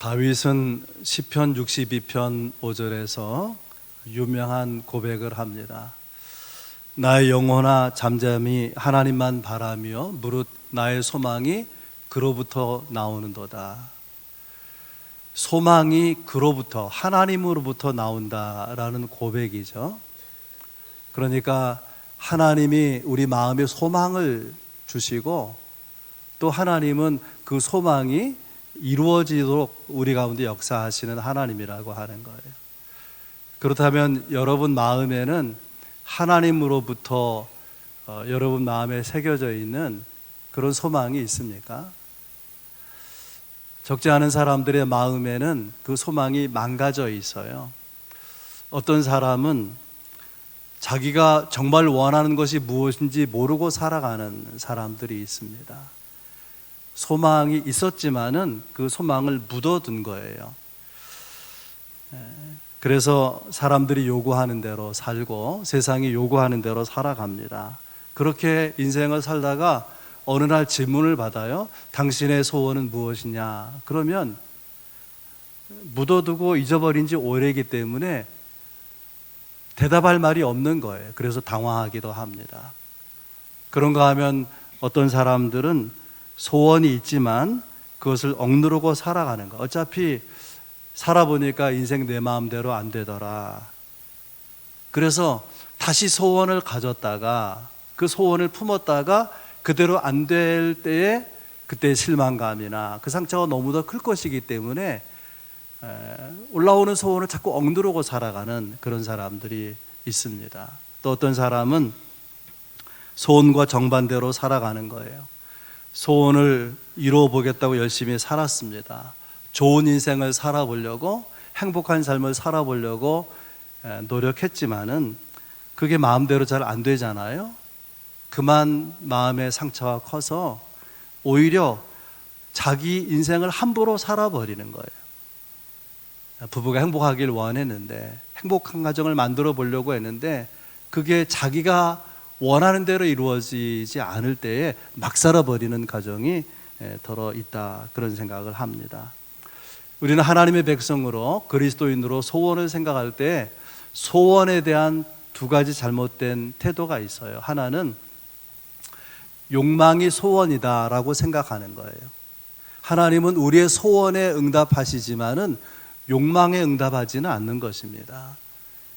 다윗은 시편 62편 5절에서 유명한 고백을 합니다. 나의 영혼아 잠잠히 하나님만 바라며 무릇 나의 소망이 그로부터 나오는도다. 소망이 그로부터, 하나님으로부터 나온다라는 고백이죠. 그러니까 하나님이 우리 마음에 소망을 주시고 또 하나님은 그 소망이 이루어지도록 우리 가운데 역사하시는 하나님이라고 하는 거예요. 그렇다면 여러분 마음에는 하나님으로부터 여러분 마음에 새겨져 있는 그런 소망이 있습니까? 적지 않은 사람들의 마음에는 그 소망이 망가져 있어요. 어떤 사람은 자기가 정말 원하는 것이 무엇인지 모르고 살아가는 사람들이 있습니다. 소망이 있었지만은 그 소망을 묻어둔 거예요. 그래서 사람들이 요구하는 대로 살고 세상이 요구하는 대로 살아갑니다. 그렇게 인생을 살다가 어느 날 질문을 받아요. 당신의 소원은 무엇이냐? 그러면 묻어두고 잊어버린 지 오래이기 때문에 대답할 말이 없는 거예요. 그래서 당황하기도 합니다. 그런가 하면 어떤 사람들은 소원이 있지만 그것을 억누르고 살아가는 거. 어차피 살아보니까 인생 내 마음대로 안 되더라. 그래서 다시 소원을 가졌다가 그 소원을 품었다가 그대로 안 될 때에 그때 실망감이나 그 상처가 너무도 클 것이기 때문에 올라오는 소원을 자꾸 억누르고 살아가는 그런 사람들이 있습니다. 또 어떤 사람은 소원과 정반대로 살아가는 거예요. 소원을 이루어보겠다고 열심히 살았습니다. 좋은 인생을 살아보려고, 행복한 삶을 살아보려고 노력했지만은 그게 마음대로 잘 안 되잖아요. 그만 마음의 상처가 커서 오히려 자기 인생을 함부로 살아버리는 거예요. 부부가 행복하길 원했는데, 행복한 가정을 만들어 보려고 했는데 그게 자기가 원하는 대로 이루어지지 않을 때에 막 살아버리는 가정이 더러 있다, 그런 생각을 합니다. 우리는 하나님의 백성으로, 그리스도인으로 소원을 생각할 때 소원에 대한 두 가지 잘못된 태도가 있어요. 하나는 욕망이 소원이다라고 생각하는 거예요. 하나님은 우리의 소원에 응답하시지만은 욕망에 응답하지는 않는 것입니다.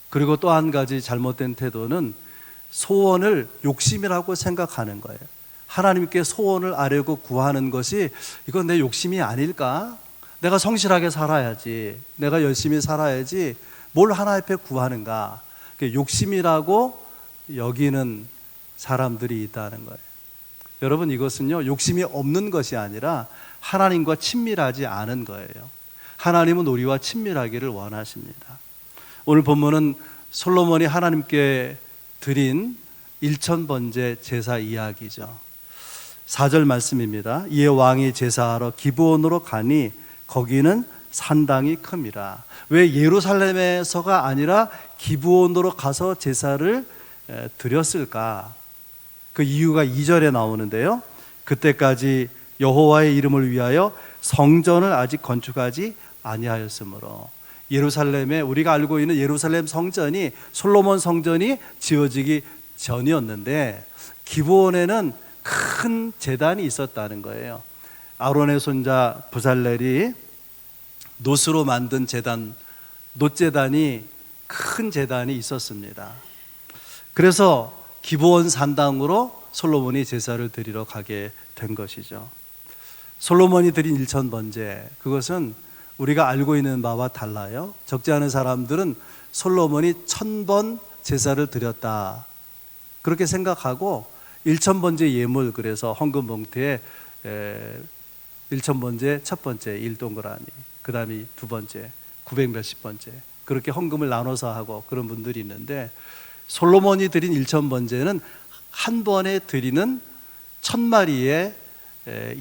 그리고 또 한 가지 잘못된 태도는 소원을 욕심이라고 생각하는 거예요. 하나님께 소원을 아뢰고 구하는 것이 이건 내 욕심이 아닐까? 내가 성실하게 살아야지, 내가 열심히 살아야지 뭘 하나님 앞에 구하는가? 욕심이라고 여기는 사람들이 있다는 거예요. 여러분, 이것은요 욕심이 없는 것이 아니라 하나님과 친밀하지 않은 거예요. 하나님은 우리와 친밀하기를 원하십니다. 오늘 본문은 솔로몬이 하나님께 드린 1000번째 제사 이야기죠. 4절 말씀입니다. 이에 왕이 제사하러 기브온으로 가니 거기는 산당이 큼이라. 왜 예루살렘에서가 아니라 기브온으로 가서 제사를 드렸을까? 그 이유가 2절에 나오는데요. 그때까지 여호와의 이름을 위하여 성전을 아직 건축하지 아니하였으므로, 예루살렘에, 우리가 알고 있는 예루살렘 성전이, 솔로몬 성전이 지어지기 전이었는데 기브온에는 큰 제단이 있었다는 거예요. 아론의 손자 부살렐이 놋으로 만든 제단, 놋제단이, 큰 제단이 있었습니다. 그래서 기브온 산당으로 솔로몬이 제사를 드리러 가게 된 것이죠. 솔로몬이 드린 1000번째, 그것은 우리가 알고 있는 바와 달라요. 적지 않은 사람들은 솔로몬이 1000번 제사를 드렸다, 그렇게 생각하고 1000번째 예물, 그래서 헌금 봉투에 1000번째 첫 번째 1동그라미, 그 다음에 두 번째 900 몇십 번째, 그렇게 헌금을 나눠서 하고 그런 분들이 있는데, 솔로몬이 드린 1000번째는 한 번에 드리는 1000마리의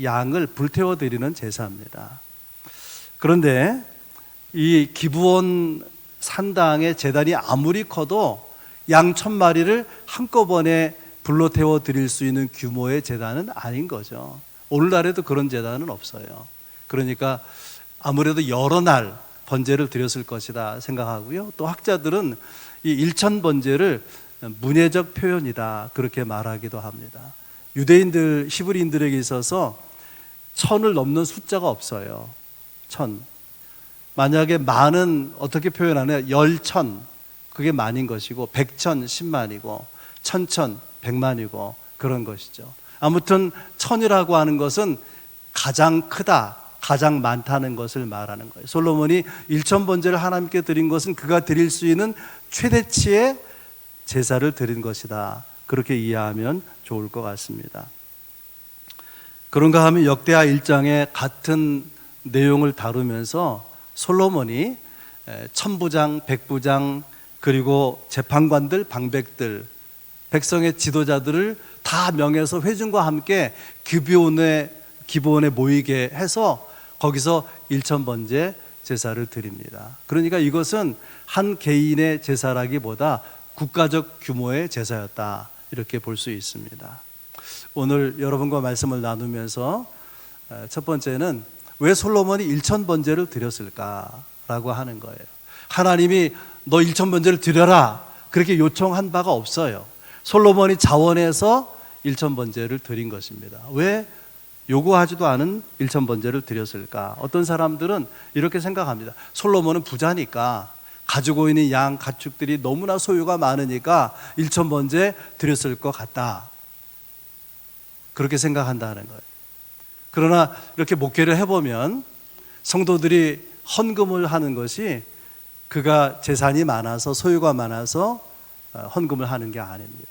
양을 불태워 드리는 제사입니다. 그런데 이 기브온 산당의 제단이 아무리 커도 양 1000마리를 한꺼번에 불로 태워 드릴 수 있는 규모의 제단은 아닌 거죠. 오늘날에도 그런 제단은 없어요. 그러니까 아무래도 여러 날 번제를 드렸을 것이다 생각하고요. 또 학자들은 이 1000번제를 문예적 표현이다 그렇게 말하기도 합니다. 유대인들, 히브리인들에게 있어서 1000을 넘는 숫자가 없어요. 1000. 만약에 만은 어떻게 표현하냐? 열천, 그게 만인 것이고, 백천, 10만이고, 천천, 100만이고 그런 것이죠. 아무튼 1000이라고 하는 것은 가장 크다, 가장 많다는 것을 말하는 거예요. 솔로몬이 1000번제를 하나님께 드린 것은 그가 드릴 수 있는 최대치의 제사를 드린 것이다. 그렇게 이해하면 좋을 것 같습니다. 그런가 하면 역대하 1장의 같은 내용을 다루면서 솔로몬이 천부장, 백부장, 그리고 재판관들, 방백들, 백성의 지도자들을 다 명해서 회중과 함께 기브온에 모이게 해서 거기서 1000번제 제사를 드립니다. 그러니까 이것은 한 개인의 제사라기보다 국가적 규모의 제사였다, 이렇게 볼 수 있습니다. 오늘 여러분과 말씀을 나누면서 첫 번째는 왜 솔로몬이 1000번제를 드렸을까라고 하는 거예요. 하나님이 너 1000번제를 드려라 그렇게 요청한 바가 없어요. 솔로몬이 자원해서 1000번제를 드린 것입니다. 왜 요구하지도 않은 1000번제를 드렸을까? 어떤 사람들은 이렇게 생각합니다. 솔로몬은 부자니까, 가지고 있는 양, 가축들이 너무나 소유가 많으니까 1000번제 드렸을 것 같다, 그렇게 생각한다는 거예요. 그러나 이렇게 목회를 해보면 성도들이 헌금을 하는 것이 그가 재산이 많아서, 소유가 많아서 헌금을 하는 게 아닙니다.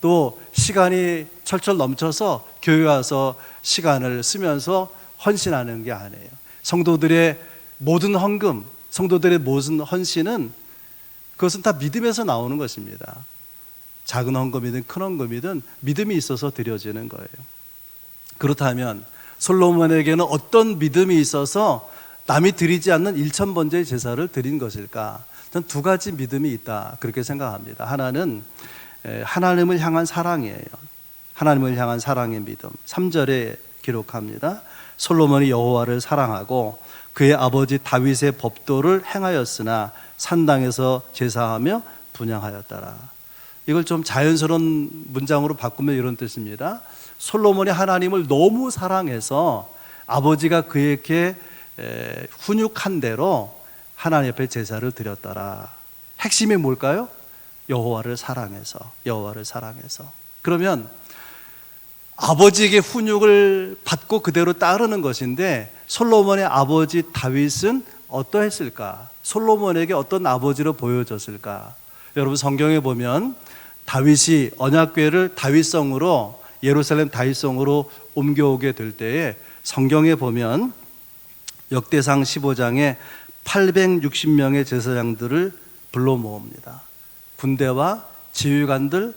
또 시간이 철철 넘쳐서 교회 와서 시간을 쓰면서 헌신하는 게 아니에요. 성도들의 모든 헌금, 성도들의 모든 헌신은 그것은 다 믿음에서 나오는 것입니다. 작은 헌금이든 큰 헌금이든 믿음이 있어서 드려지는 거예요. 그렇다면 솔로몬에게는 어떤 믿음이 있어서 남이 드리지 않는 1000번제의 제사를 드린 것일까? 저는 두 가지 믿음이 있다, 그렇게 생각합니다. 하나는 하나님을 향한 사랑이에요. 하나님을 향한 사랑의 믿음. 3절에 기록합니다. 솔로몬이 여호와를 사랑하고 그의 아버지 다윗의 법도를 행하였으나 산당에서 제사하며 분향하였더라. 이걸 좀 자연스러운 문장으로 바꾸면 이런 뜻입니다. 솔로몬이 하나님을 너무 사랑해서 아버지가 그에게 훈육한 대로 하나님 앞에 제사를 드렸더라. 핵심이 뭘까요? 여호와를 사랑해서. 그러면 아버지에게 훈육을 받고 그대로 따르는 것인데, 솔로몬의 아버지 다윗은 어떠했을까? 솔로몬에게 어떤 아버지로 보여졌을까? 여러분, 성경에 보면 다윗이 언약궤를 다윗성으로, 예루살렘 다윗성으로 옮겨오게 될 때에 성경에 보면 역대상 15장에 860명의 제사장들을 불러 모읍니다. 군대와 지휘관들,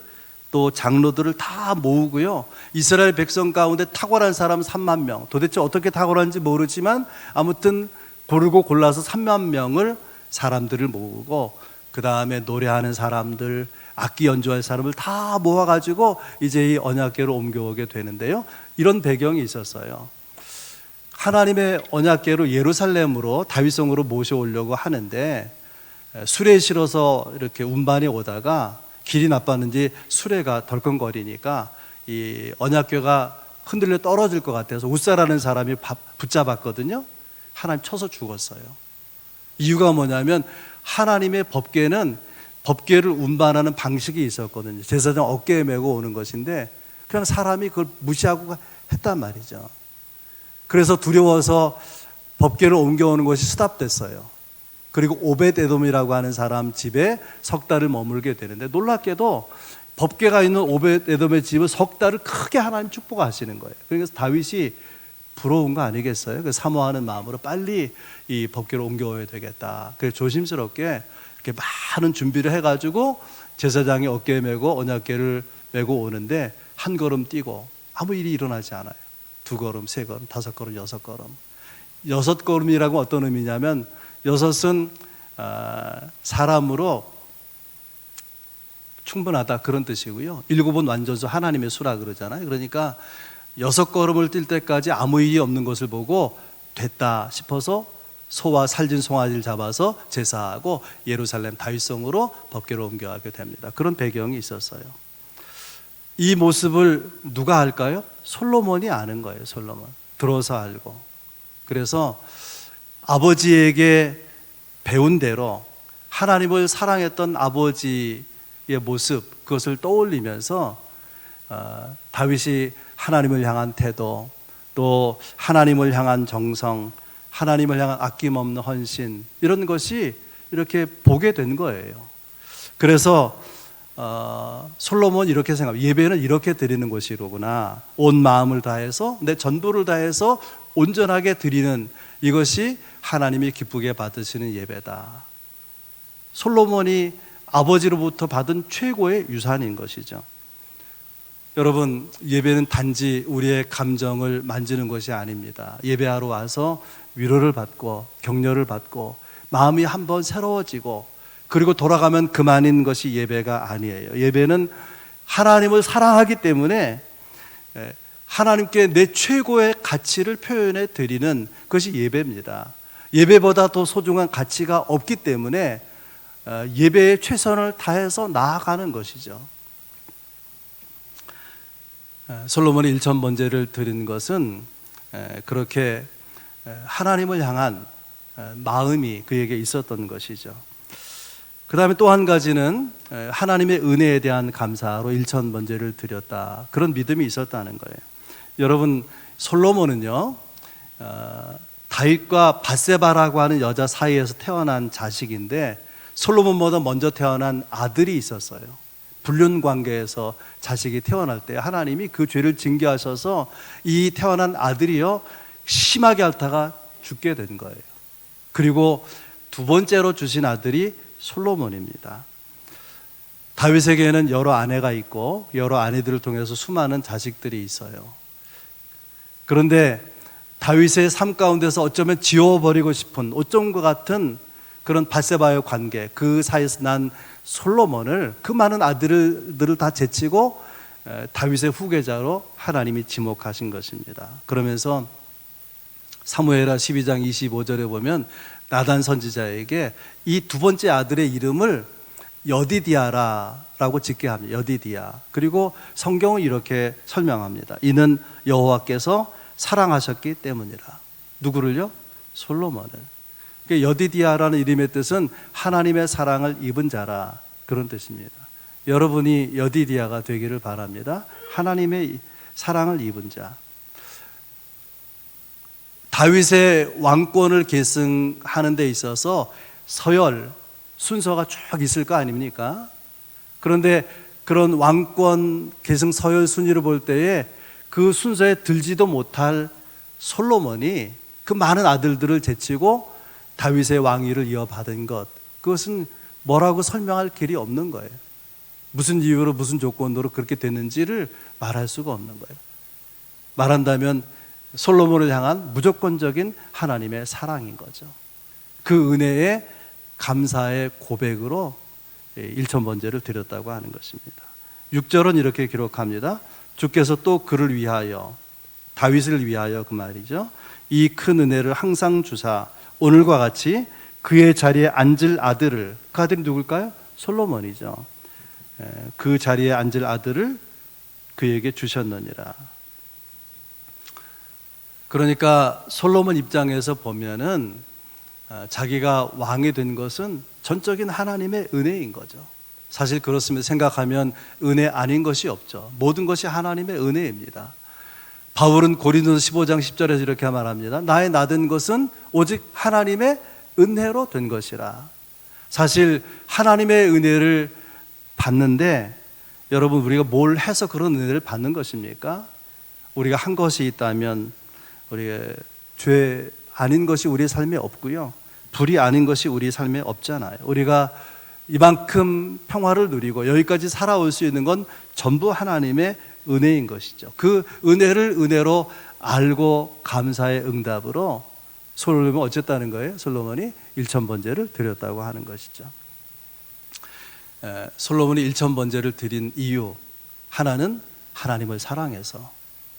또 장로들을 다 모으고요. 이스라엘 백성 가운데 탁월한 사람 3만 명, 도대체 어떻게 탁월한지 모르지만 아무튼 고르고 골라서 3만 명을 사람들을 모으고, 그 다음에 노래하는 사람들, 악기 연주할 사람을 다 모아가지고 이제 이 언약궤로 옮겨오게 되는데요. 이런 배경이 있었어요. 하나님의 언약궤로 예루살렘으로, 다윗성으로 모셔오려고 하는데 수레에 실어서 이렇게 운반이 오다가 길이 나빴는지 수레가 덜컹거리니까 이 언약궤가 흔들려 떨어질 것 같아서 웃사라는 사람이 붙잡았거든요. 하나님 쳐서 죽었어요. 이유가 뭐냐면 하나님의 법궤는 법궤를 운반하는 방식이 있었거든요. 제사장 어깨에 메고 오는 것인데 그냥 사람이 그걸 무시하고 했단 말이죠. 그래서 두려워서 법궤를 옮겨오는 것이 스탑됐어요. 그리고 오벳에돔이라고 하는 사람 집에 석 달을 머물게 되는데, 놀랍게도 법궤가 있는 오벳에돔의 집을 석 달을 크게 하나님 축복하시는 거예요. 그래서 다윗이 부러운 거 아니겠어요? 그 사모하는 마음으로 빨리 이 법궤를 옮겨와야 되겠다. 그래서 조심스럽게 이렇게 많은 준비를 해가지고 제사장이 어깨에 메고 언약궤를 메고 오는데 한 걸음 뛰고 아무 일이 일어나지 않아요. 2걸음, 3걸음, 5걸음, 6걸음. 6걸음이라고 어떤 의미냐면 6은 사람으로 충분하다, 그런 뜻이고요. 7은 완전수, 하나님의 수라 그러잖아요. 그러니까 6걸음을 뛸 때까지 아무 일이 없는 것을 보고 됐다 싶어서 소와 살진 송아지를 잡아서 제사하고 예루살렘 다윗성으로 법궤로 옮겨가게 됩니다. 그런 배경이 있었어요. 이 모습을 누가 알까요? 솔로몬이 아는 거예요. 솔로몬 들어서 알고. 그래서 아버지에게 배운 대로 하나님을 사랑했던 아버지의 모습, 그것을 떠올리면서 다윗이 하나님을 향한 태도, 또 하나님을 향한 정성, 하나님을 향한 아낌없는 헌신, 이런 것이 이렇게 보게 된 거예요. 그래서 솔로몬이 이렇게 생각합니다. 예배는 이렇게 드리는 것이로구나. 온 마음을 다해서, 내 전부를 다해서 온전하게 드리는 이것이 하나님이 기쁘게 받으시는 예배다. 솔로몬이 아버지로부터 받은 최고의 유산인 것이죠. 여러분, 예배는 단지 우리의 감정을 만지는 것이 아닙니다. 예배하러 와서 위로를 받고 격려를 받고 마음이 한번 새로워지고 그리고 돌아가면 그만인 것이 예배가 아니에요. 예배는 하나님을 사랑하기 때문에 하나님께 내 최고의 가치를 표현해 드리는 것이 예배입니다. 예배보다 더 소중한 가치가 없기 때문에 예배에 최선을 다해서 나아가는 것이죠. 솔로몬이 1000번제를 드린 것은 그렇게 하나님을 향한 마음이 그에게 있었던 것이죠. 그 다음에 또 한 가지는 하나님의 은혜에 대한 감사로 1000번제를 드렸다. 그런 믿음이 있었다는 거예요. 여러분, 솔로몬은요, 다윗과 밧세바라고 하는 여자 사이에서 태어난 자식인데 솔로몬보다 먼저 태어난 아들이 있었어요. 불륜 관계에서 자식이 태어날 때 하나님이 그 죄를 징계하셔서 이 태어난 아들이요 심하게 앓다가 죽게 된 거예요. 그리고 두 번째로 주신 아들이 솔로몬입니다. 다윗에게는 여러 아내가 있고 여러 아내들을 통해서 수많은 자식들이 있어요. 그런데 다윗의 삶 가운데서 어쩌면 지워버리고 싶은 어쩜과 같은 그런 밧세바의 관계, 그 사이에서 난 솔로몬을, 그 많은 아들들을 다 제치고 다윗의 후계자로 하나님이 지목하신 것입니다. 그러면서 사무엘하 12장 25절에 보면 나단 선지자에게 이 두 번째 아들의 이름을 여디디아라라고 짓게 합니다. 여디디아. 그리고 성경은 이렇게 설명합니다. 이는 여호와께서 사랑하셨기 때문이라. 누구를요? 솔로몬을. 여디디아라는 이름의 뜻은 하나님의 사랑을 입은 자라, 그런 뜻입니다. 여러분이 여디디아가 되기를 바랍니다. 하나님의 사랑을 입은 자. 다윗의 왕권을 계승하는 데 있어서 서열 순서가 쭉 있을 거 아닙니까? 그런데 그런 왕권 계승 서열 순위를 볼 때에 그 순서에 들지도 못할 솔로몬이 그 많은 아들들을 제치고 다윗의 왕위를 이어받은 것, 그것은 뭐라고 설명할 길이 없는 거예요. 무슨 이유로 무슨 조건으로 그렇게 됐는지를 말할 수가 없는 거예요. 말한다면 솔로몬을 향한 무조건적인 하나님의 사랑인 거죠. 그 은혜에 감사의 고백으로 1000번제를 드렸다고 하는 것입니다. 6절은 이렇게 기록합니다. 주께서 또 그를 위하여, 다윗을 위하여 그 말이죠, 이 큰 은혜를 항상 주사 오늘과 같이 그의 자리에 앉을 아들을, 그 아들이 누굴까요? 솔로몬이죠. 그 자리에 앉을 아들을 그에게 주셨느니라. 그러니까 솔로몬 입장에서 보면은 자기가 왕이 된 것은 전적인 하나님의 은혜인 거죠. 사실 그렇습니다. 생각하면 은혜 아닌 것이 없죠. 모든 것이 하나님의 은혜입니다. 바울은 고린도서 15장 10절에서 이렇게 말합니다. 나의 나된 것은 오직 하나님의 은혜로 된 것이라. 사실 하나님의 은혜를 받는데 여러분, 우리가 뭘 해서 그런 은혜를 받는 것입니까? 우리가 한 것이 있다면 우리가 죄 아닌 것이 우리의 삶에 없고요, 불이 아닌 것이 우리 삶에 없잖아요. 우리가 이만큼 평화를 누리고 여기까지 살아올 수 있는 건 전부 하나님의 은혜인 것이죠. 그 은혜를 은혜로 알고 감사의 응답으로 솔로몬이 어쨌다는 거예요? 솔로몬이 1000번제를 드렸다고 하는 것이죠. 솔로몬이 1000번제를 드린 이유, 하나는 하나님을 사랑해서,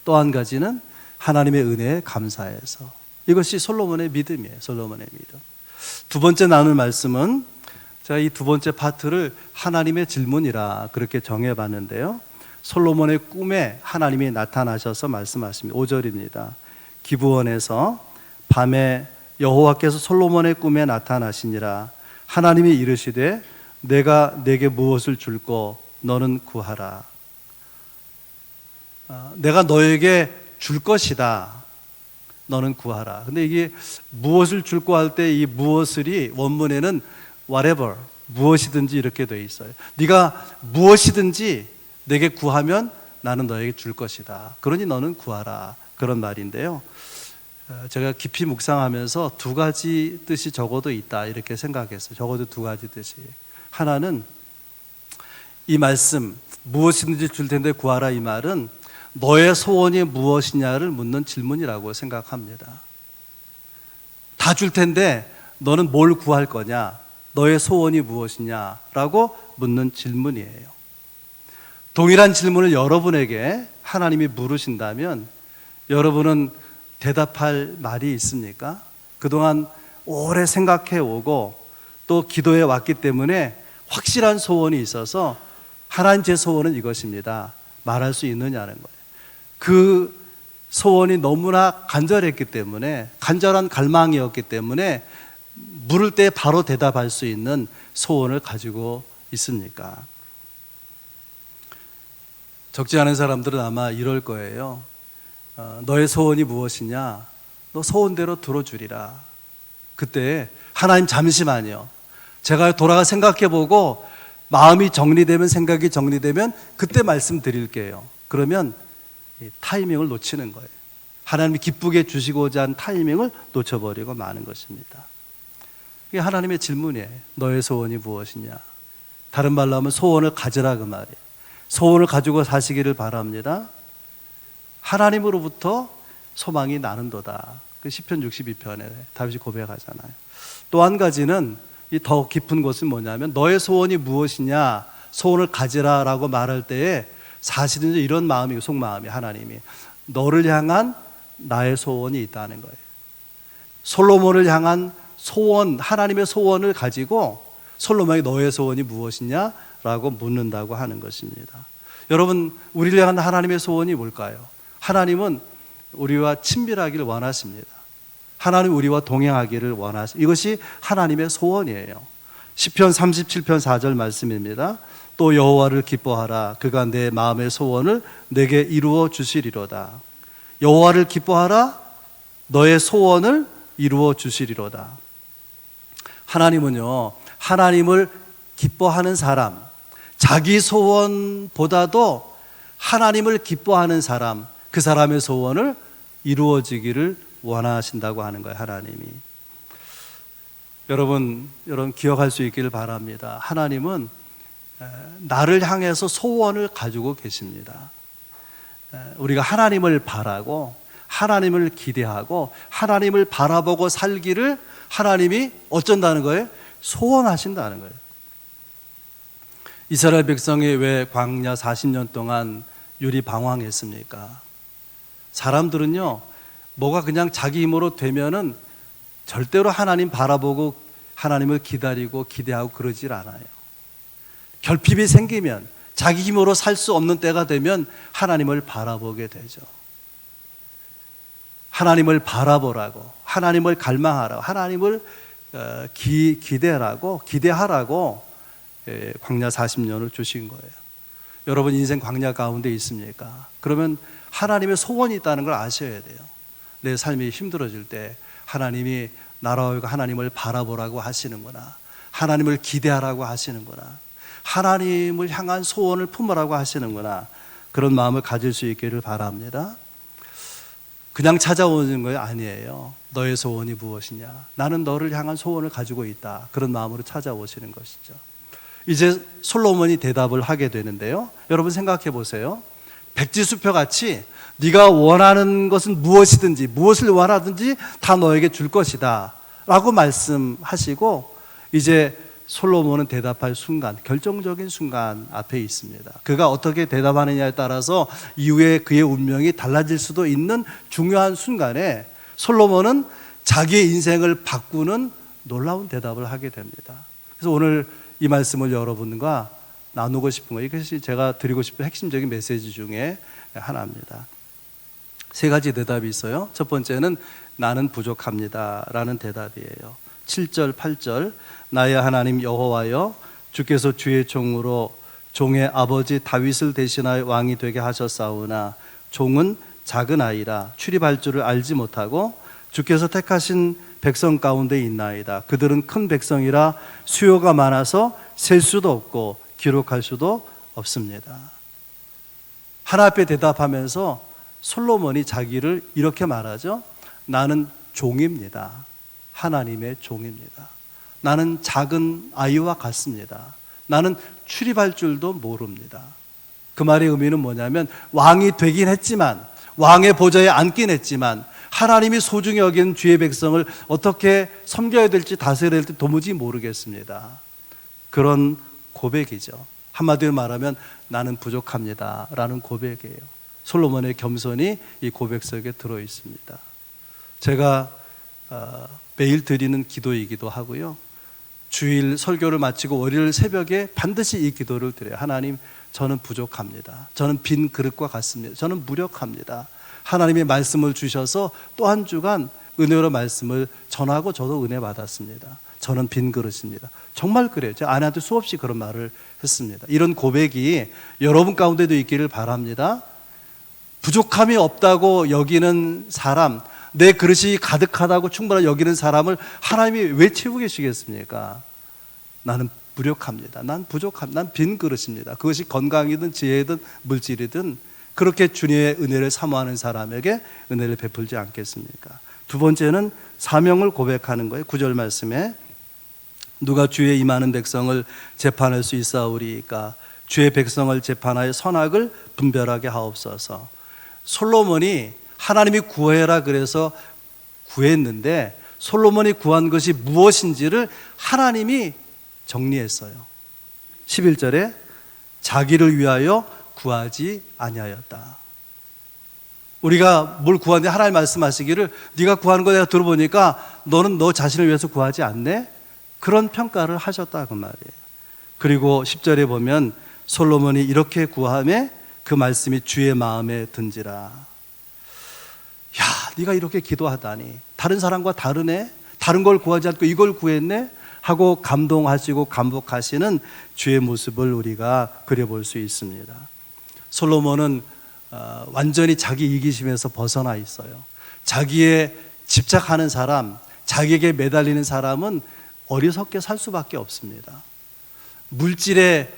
또 한 가지는 하나님의 은혜에 감사해서, 이것이 솔로몬의 믿음이에요. 솔로몬의 믿음. 두 번째 나눌 말씀은 제가 이 두 번째 파트를 하나님의 질문이라 그렇게 정해봤는데요. 솔로몬의 꿈에 하나님이 나타나셔서 말씀하십니다. 5절입니다. 기브원에서 밤에 여호와께서 솔로몬의 꿈에 나타나시니라. 하나님이 이르시되 내가 네게 무엇을 줄꼬 너는 구하라. 내가 너에게 줄 것이다. 너는 구하라. 근데 이게 무엇을 줄꼬 할 때 이 무엇을이 원문에는 whatever, 무엇이든지 이렇게 되어 있어요. 네가 무엇이든지 내게 구하면 나는 너에게 줄 것이다. 그러니 너는 구하라. 그런 말인데요. 제가 깊이 묵상하면서 두 가지 뜻이 적어도 있다 이렇게 생각했어요. 적어도 두 가지 뜻이. 하나는 이 말씀 무엇이든지 줄 텐데 구하라 이 말은 너의 소원이 무엇이냐를 묻는 질문이라고 생각합니다. 다 줄 텐데 너는 뭘 구할 거냐? 너의 소원이 무엇이냐라고 묻는 질문이에요. 동일한 질문을 여러분에게 하나님이 물으신다면 여러분은 대답할 말이 있습니까? 그동안 오래 생각해 오고 또 기도해 왔기 때문에 확실한 소원이 있어서 하나님 제 소원은 이것입니다. 말할 수 있느냐는 거예요. 그 소원이 너무나 간절했기 때문에 간절한 갈망이었기 때문에 물을 때 바로 대답할 수 있는 소원을 가지고 있습니까? 적지 않은 사람들은 아마 이럴 거예요. 너의 소원이 무엇이냐? 너 소원대로 들어주리라. 그때 하나님 잠시만요. 제가 돌아가 생각해보고 마음이 정리되면 생각이 정리되면 그때 말씀드릴게요. 그러면 타이밍을 놓치는 거예요. 하나님이 기쁘게 주시고자 한 타이밍을 놓쳐버리고 마는 것입니다. 이게 하나님의 질문이에요. 너의 소원이 무엇이냐? 다른 말로 하면 소원을 가지라 그 말이에요. 소원을 가지고 사시기를 바랍니다. 하나님으로부터 소망이 나는도다. 그 시편 62편에 다윗이 고백하잖아요. 또 한 가지는 이 더 깊은 것은 뭐냐면 너의 소원이 무엇이냐? 소원을 가지라라고 말할 때에 사실은 이런 마음이 속마음이 하나님이 너를 향한 나의 소원이 있다는 거예요. 솔로몬을 향한 소원, 하나님의 소원을 가지고 솔로몬이 너의 소원이 무엇이냐라고 묻는다고 하는 것입니다. 여러분, 우리를 향한 하나님의 소원이 뭘까요? 하나님은 우리와 친밀하기를 원하십니다. 하나님 우리와 동행하기를 원하십니다. 이것이 하나님의 소원이에요. 시편 37편 4절 말씀입니다. 또 여호와를 기뻐하라. 그가 내 마음의 소원을 내게 이루어 주시리로다. 여호와를 기뻐하라. 너의 소원을 이루어 주시리로다. 하나님은요, 하나님을 기뻐하는 사람, 자기 소원보다도 하나님을 기뻐하는 사람, 그 사람의 소원을 이루어지기를 원하신다고 하는 거예요. 하나님이. 여러분 기억할 수 있기를 바랍니다. 하나님은 나를 향해서 소원을 가지고 계십니다. 우리가 하나님을 바라고 하나님을 기대하고 하나님을 바라보고 살기를 하나님이 어쩐다는 거예요? 소원하신다는 거예요. 이스라엘 백성이 왜 광야 40년 동안 유리방황했습니까? 사람들은요, 뭐가 그냥 자기 힘으로 되면은 절대로 하나님 바라보고 하나님을 기다리고 기대하고 그러질 않아요. 결핍이 생기면 자기 힘으로 살 수 없는 때가 되면 하나님을 바라보게 되죠. 하나님을 바라보라고, 하나님을 갈망하라고, 하나님을 기대하라고 광야 40년을 주신 거예요. 여러분 인생 광야 가운데 있습니까? 그러면 하나님의 소원이 있다는 걸 아셔야 돼요. 내 삶이 힘들어질 때 하나님이 나라와 하나님을 바라보라고 하시는구나, 하나님을 기대하라고 하시는구나, 하나님을 향한 소원을 품으라고 하시는구나, 그런 마음을 가질 수 있기를 바랍니다. 그냥 찾아오는 거 아니에요. 너의 소원이 무엇이냐? 나는 너를 향한 소원을 가지고 있다. 그런 마음으로 찾아오시는 것이죠. 이제 솔로몬이 대답을 하게 되는데요. 여러분 생각해 보세요. 백지수표 같이 네가 원하는 것은 무엇이든지 무엇을 원하든지 다 너에게 줄 것이다 라고 말씀하시고 이제 솔로몬은 대답할 순간, 결정적인 순간 앞에 있습니다. 그가 어떻게 대답하느냐에 따라서 이후에 그의 운명이 달라질 수도 있는 중요한 순간에 솔로몬은 자기의 인생을 바꾸는 놀라운 대답을 하게 됩니다. 그래서 오늘 이 말씀을 여러분과 나누고 싶은 거예요. 이것이 제가 드리고 싶은 핵심적인 메시지 중에 하나입니다. 세 가지 대답이 있어요. 첫 번째는 나는 부족합니다 라는 대답이에요. 7절 8절 나의 하나님 여호와여 주께서 주의 종으로 종의 아버지 다윗을 대신하여 왕이 되게 하셨사오나 종은 작은 아이라 출입할 줄을 알지 못하고 주께서 택하신 백성 가운데 있나이다. 그들은 큰 백성이라 수요가 많아서 셀 수도 없고 기록할 수도 없습니다. 하나 앞에 대답하면서 솔로몬이 자기를 이렇게 말하죠. 나는 종입니다. 하나님의 종입니다. 나는 작은 아이와 같습니다. 나는 출입할 줄도 모릅니다. 그 말의 의미는 뭐냐면 왕이 되긴 했지만, 왕의 보좌에 앉긴 했지만 하나님이 소중히 여긴 주의 백성을 어떻게 섬겨야 될지 다스려야 될지 도무지 모르겠습니다. 그런 고백이죠. 한마디로 말하면 나는 부족합니다 라는 고백이에요. 솔로몬의 겸손이 이 고백 속에 들어 있습니다. 제가 매일 드리는 기도이기도 하고요, 주일 설교를 마치고 월요일 새벽에 반드시 이 기도를 드려요. 하나님, 저는 부족합니다. 저는 빈 그릇과 같습니다. 저는 무력합니다. 하나님의 말씀을 주셔서 또 한 주간 은혜로 말씀을 전하고 저도 은혜 받았습니다. 저는 빈 그릇입니다. 정말 그래요. 제가 아내한테 수없이 그런 말을 했습니다. 이런 고백이 여러분 가운데도 있기를 바랍니다. 부족함이 없다고 여기는 사람, 내 그릇이 가득하다고 충분하게 여기는 사람을 하나님이 왜 채우고 계시겠습니까? 나는 무력합니다. 난 부족합니다. 난 빈 그릇입니다. 그것이 건강이든 지혜든 물질이든 그렇게 주님의 은혜를 사모하는 사람에게 은혜를 베풀지 않겠습니까? 두 번째는 사명을 고백하는 거예요. 9절 말씀에 누가 주의 임하는 백성을 재판할 수 있사오리이까 주의 백성을 재판하여 선악을 분별하게 하옵소서. 솔로몬이 하나님이 구해라 그래서 구했는데 솔로몬이 구한 것이 무엇인지를 하나님이 정리했어요. 11절에 자기를 위하여 구하지 아니하였다. 우리가 뭘 구하는데 하나님 말씀하시기를 네가 구하는 거 내가 들어보니까 너는 너 자신을 위해서 구하지 않네? 그런 평가를 하셨다 그 말이에요. 그리고 10절에 보면 솔로몬이 이렇게 구하매 그 말씀이 주의 마음에 든지라. 야, 네가 이렇게 기도하다니 다른 사람과 다르네? 다른 걸 구하지 않고 이걸 구했네? 하고 감동하시고 감복하시는 주의 모습을 우리가 그려볼 수 있습니다. 솔로몬은 완전히 자기 이기심에서 벗어나 있어요. 자기에 집착하는 사람, 자기에게 매달리는 사람은 어리석게 살 수밖에 없습니다. 물질에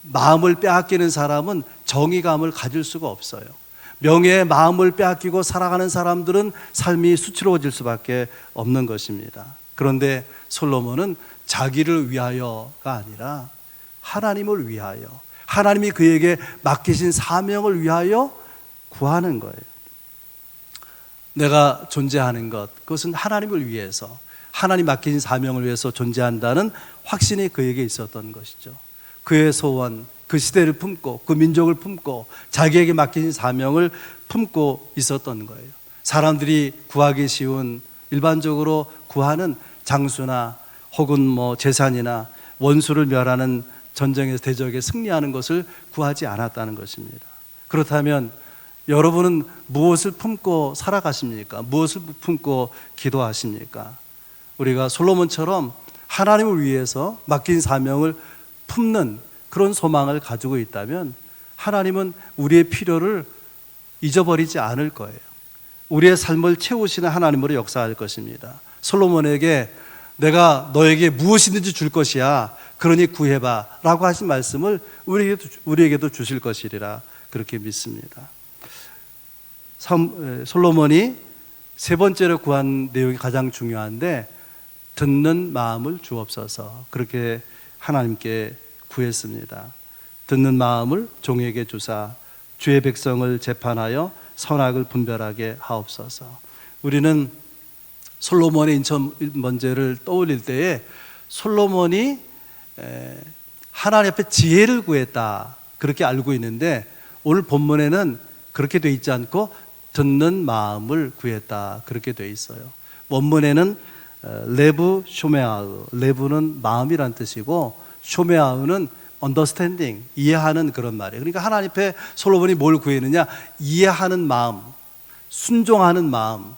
마음을 빼앗기는 사람은 정의감을 가질 수가 없어요. 명예의 마음을 빼앗기고 살아가는 사람들은 삶이 수치로워질 수밖에 없는 것입니다. 그런데 솔로몬은 자기를 위하여가 아니라 하나님을 위하여, 하나님이 그에게 맡기신 사명을 위하여 구하는 거예요. 내가 존재하는 것, 그것은 하나님을 위해서, 하나님 맡기신 사명을 위해서 존재한다는 확신이 그에게 있었던 것이죠. 그의 소원, 그 시대를 품고 그 민족을 품고 자기에게 맡기신 사명을 품고 있었던 거예요. 사람들이 구하기 쉬운, 일반적으로 구하는 장수나 혹은 재산이나 원수를 멸하는 전쟁에서 대적에 승리하는 것을 구하지 않았다는 것입니다. 그렇다면 여러분은 무엇을 품고 살아가십니까? 무엇을 품고 기도하십니까? 우리가 솔로몬처럼 하나님을 위해서 맡긴 사명을 품는 그런 소망을 가지고 있다면 하나님은 우리의 필요를 잊어버리지 않을 거예요. 우리의 삶을 채우시는 하나님으로 역사할 것입니다. 솔로몬에게 내가 너에게 무엇이든지 줄 것이야, 그러니 구해봐 라고 하신 말씀을 우리에게도 주실 것이리라 그렇게 믿습니다. 솔로몬이 세 번째로 구한 내용이 가장 중요한데 듣는 마음을 주옵소서, 그렇게 하나님께 구했습니다. 듣는 마음을 종에게 주사 주의 백성을 재판하여 선악을 분별하게 하옵소서. 우리는 솔로몬의 인천 문제를 떠올릴 때에 솔로몬이 하나님 앞에 지혜를 구했다 그렇게 알고 있는데 오늘 본문에는 그렇게 돼 있지 않고 듣는 마음을 구했다 그렇게 돼 있어요. 원문에는 레브 쇼메아흐, 레브는 마음이란 뜻이고 쇼메아흐는 understanding, 이해하는 그런 말이에요. 그러니까 하나님 앞에 솔로몬이 뭘 구했느냐? 이해하는 마음, 순종하는 마음,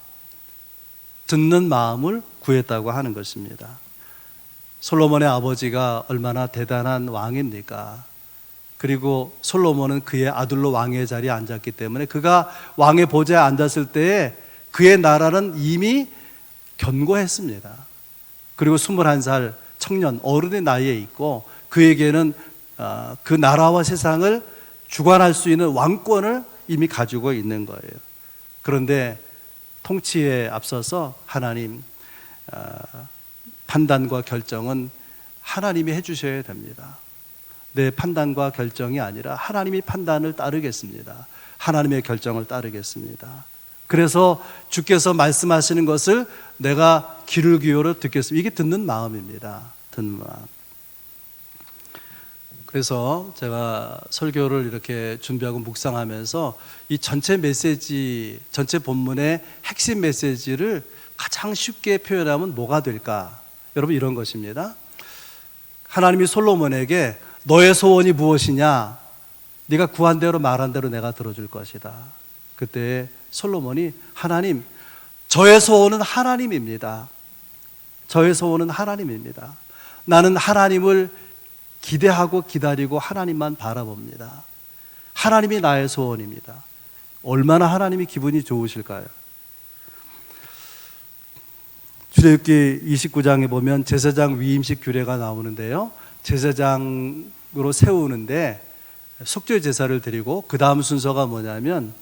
듣는 마음을 구했다고 하는 것입니다. 솔로몬의 아버지가 얼마나 대단한 왕입니까? 그리고 솔로몬은 그의 아들로 왕의 자리에 앉았기 때문에 그가 왕의 보좌에 앉았을 때에 그의 나라는 이미 견고했습니다. 그리고 21살 청년, 어른의 나이에 있고 그에게는 그 나라와 세상을 주관할 수 있는 왕권을 이미 가지고 있는 거예요. 그런데 통치에 앞서서 하나님 판단과 결정은 하나님이 해주셔야 됩니다. 내 판단과 결정이 아니라 하나님이 판단을 따르겠습니다. 하나님의 결정을 따르겠습니다. 그래서 주께서 말씀하시는 것을 내가 귀를 기울여 듣겠습니다. 이게 듣는 마음입니다. 듣는 마음. 그래서 제가 설교를 이렇게 준비하고 묵상하면서 이 전체 메시지, 전체 본문의 핵심 메시지를 가장 쉽게 표현하면 뭐가 될까? 여러분, 이런 것입니다. 하나님이 솔로몬에게 너의 소원이 무엇이냐? 네가 구한 대로 말한 대로 내가 들어줄 것이다. 그때 솔로몬이 하나님, 저의 소원은 하나님입니다. 저의 소원은 하나님입니다. 나는 하나님을 기대하고 기다리고 하나님만 바라봅니다. 하나님이 나의 소원입니다. 얼마나 하나님이 기분이 좋으실까요? 출애굽기 29장에 보면 제사장 위임식 규례가 나오는데요, 제사장으로 세우는데 속죄 제사를 드리고 그 다음 순서가 뭐냐면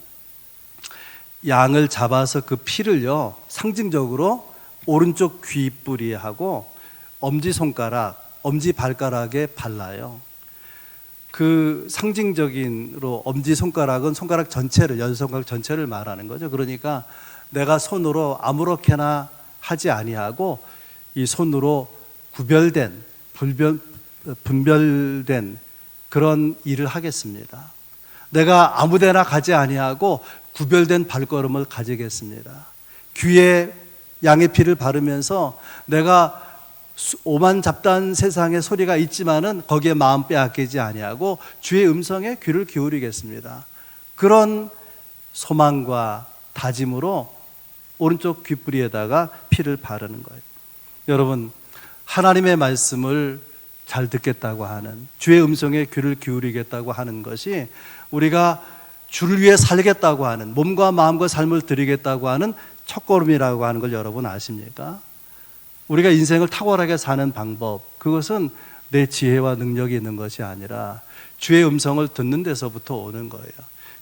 양을 잡아서 그 피를요 상징적으로 오른쪽 귀뿌리에 하고 엄지손가락, 엄지발가락에 발라요. 그 상징적인으로 엄지손가락은 손가락 전체를, 연손가락 전체를 말하는 거죠. 그러니까 내가 손으로 아무렇게나 하지 아니하고 이 손으로 구별된, 분별된 그런 일을 하겠습니다. 내가 아무데나 가지 아니하고 구별된 발걸음을 가지겠습니다. 귀에 양의 피를 바르면서 내가 오만 잡다한 세상의 소리가 있지만은 거기에 마음 빼앗기지 아니하고 주의 음성에 귀를 기울이겠습니다. 그런 소망과 다짐으로 오른쪽 귀뿌리에다가 피를 바르는 거예요. 여러분, 하나님의 말씀을 잘 듣겠다고 하는, 주의 음성에 귀를 기울이겠다고 하는 것이 우리가 주를 위해 살겠다고 하는, 몸과 마음과 삶을 드리겠다고 하는 첫걸음이라고 하는 걸 여러분 아십니까? 우리가 인생을 탁월하게 사는 방법, 그것은 내 지혜와 능력이 있는 것이 아니라 주의 음성을 듣는 데서부터 오는 거예요.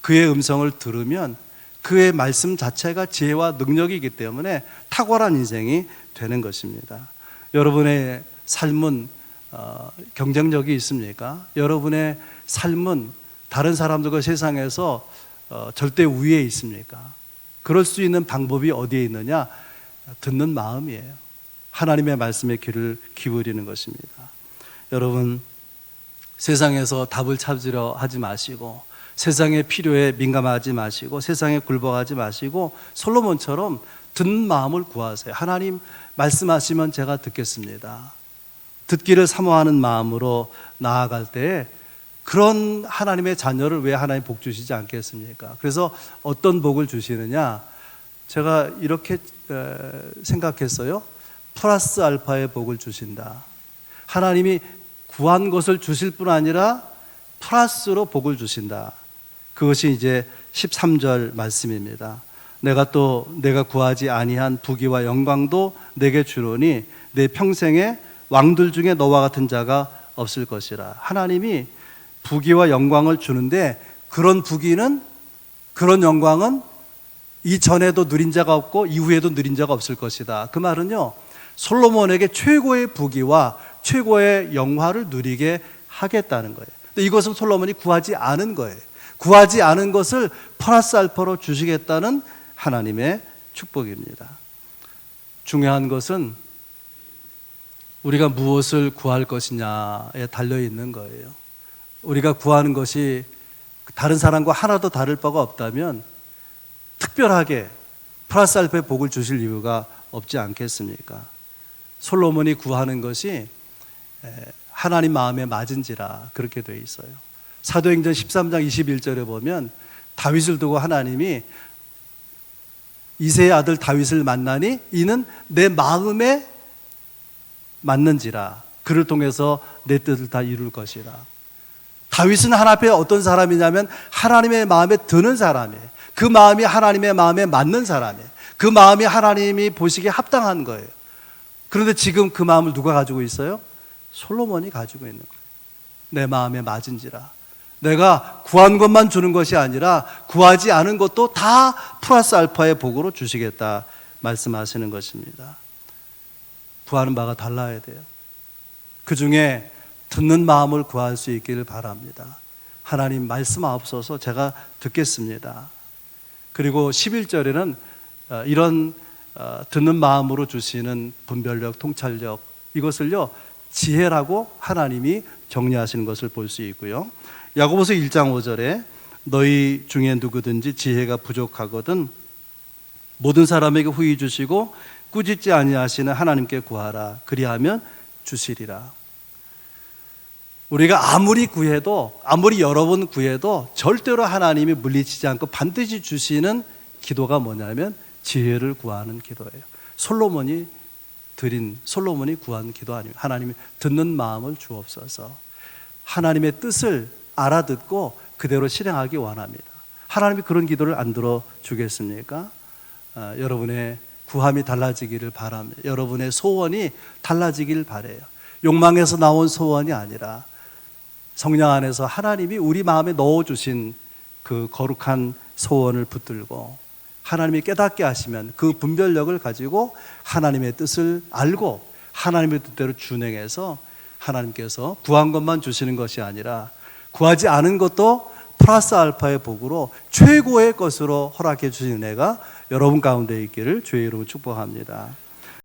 그의 음성을 들으면 그의 말씀 자체가 지혜와 능력이기 때문에 탁월한 인생이 되는 것입니다. 여러분의 삶은 경쟁력이 있습니까? 여러분의 삶은 다른 사람들과 세상에서 절대 우위에 있습니까? 그럴 수 있는 방법이 어디에 있느냐? 듣는 마음이에요. 하나님의 말씀에 귀를 기울이는 것입니다. 여러분, 세상에서 답을 찾으려 하지 마시고 세상의 필요에 민감하지 마시고 세상에 굴복하지 마시고 솔로몬처럼 듣는 마음을 구하세요. 하나님 말씀하시면 제가 듣겠습니다. 듣기를 사모하는 마음으로 나아갈 때에 그런 하나님의 자녀를 왜 하나님 복 주시지 않겠습니까? 그래서 어떤 복을 주시느냐? 제가 이렇게 생각했어요. 플러스 알파의 복을 주신다. 하나님이 구한 것을 주실 뿐 아니라 플러스로 복을 주신다. 그것이 이제 13절 말씀입니다. 내가 구하지 아니한 부귀와 영광도 내게 주노니 내 평생에 왕들 중에 너와 같은 자가 없을 것이라. 하나님이 부귀와 영광을 주는데 그런 부귀는, 그런 영광은 이전에도 누린 자가 없고 이후에도 누린 자가 없을 것이다. 그 말은요, 솔로몬에게 최고의 부귀와 최고의 영화를 누리게 하겠다는 거예요. 근데 이것은 솔로몬이 구하지 않은 거예요. 구하지 않은 것을 플러스 알파로 주시겠다는 하나님의 축복입니다. 중요한 것은 우리가 무엇을 구할 것이냐에 달려있는 거예요. 우리가 구하는 것이 다른 사람과 하나도 다를 바가 없다면 특별하게 플러스 알파의 복을 주실 이유가 없지 않겠습니까? 솔로몬이 구하는 것이 하나님 마음에 맞은지라 그렇게 되어 있어요. 사도행전 13장 21절에 보면 다윗을 두고 하나님이 이새의 아들 다윗을 만나니 이는 내 마음에 맞는지라 그를 통해서 내 뜻을 다 이룰 것이라. 다윗은 하나님 앞에 어떤 사람이냐면 하나님의 마음에 드는 사람이에요. 그 마음이 하나님의 마음에 맞는 사람이에요. 그 마음이 하나님이 보시기에 합당한 거예요. 그런데 지금 그 마음을 누가 가지고 있어요? 솔로몬이 가지고 있는 거예요. 내 마음에 맞은지라. 내가 구한 것만 주는 것이 아니라 구하지 않은 것도 다 플러스 알파의 복으로 주시겠다 말씀하시는 것입니다. 구하는 바가 달라야 돼요. 그 중에 듣는 마음을 구할 수 있기를 바랍니다. 하나님 말씀하옵소서 제가 듣겠습니다. 그리고 11절에는 이런 듣는 마음으로 주시는 분별력, 통찰력 이것을요 지혜라고 하나님이 정리하시는 것을 볼 수 있고요. 야고보서 1장 5절에 너희 중에 누구든지 지혜가 부족하거든 모든 사람에게 후히 주시고 꾸짖지 아니하시는 하나님께 구하라 그리하면 주시리라. 우리가 아무리 구해도 아무리 여러 번 구해도 절대로 하나님이 물리치지 않고 반드시 주시는 기도가 뭐냐면 지혜를 구하는 기도예요. 솔로몬이 구한 기도 아니에요. 하나님이 듣는 마음을 주옵소서. 하나님의 뜻을 알아듣고 그대로 실행하기 원합니다. 하나님이 그런 기도를 안 들어주겠습니까? 여러분의 구함이 달라지기를 바랍니다. 여러분의 소원이 달라지길 바라요. 욕망에서 나온 소원이 아니라 성령 안에서 하나님이 우리 마음에 넣어주신 그 거룩한 소원을 붙들고 하나님이 깨닫게 하시면 그 분별력을 가지고 하나님의 뜻을 알고 하나님의 뜻대로 준행해서 하나님께서 구한 것만 주시는 것이 아니라 구하지 않은 것도 플러스 알파의 복으로 최고의 것으로 허락해 주신 은혜가 여러분 가운데 있기를 주의 이름으로 축복합니다.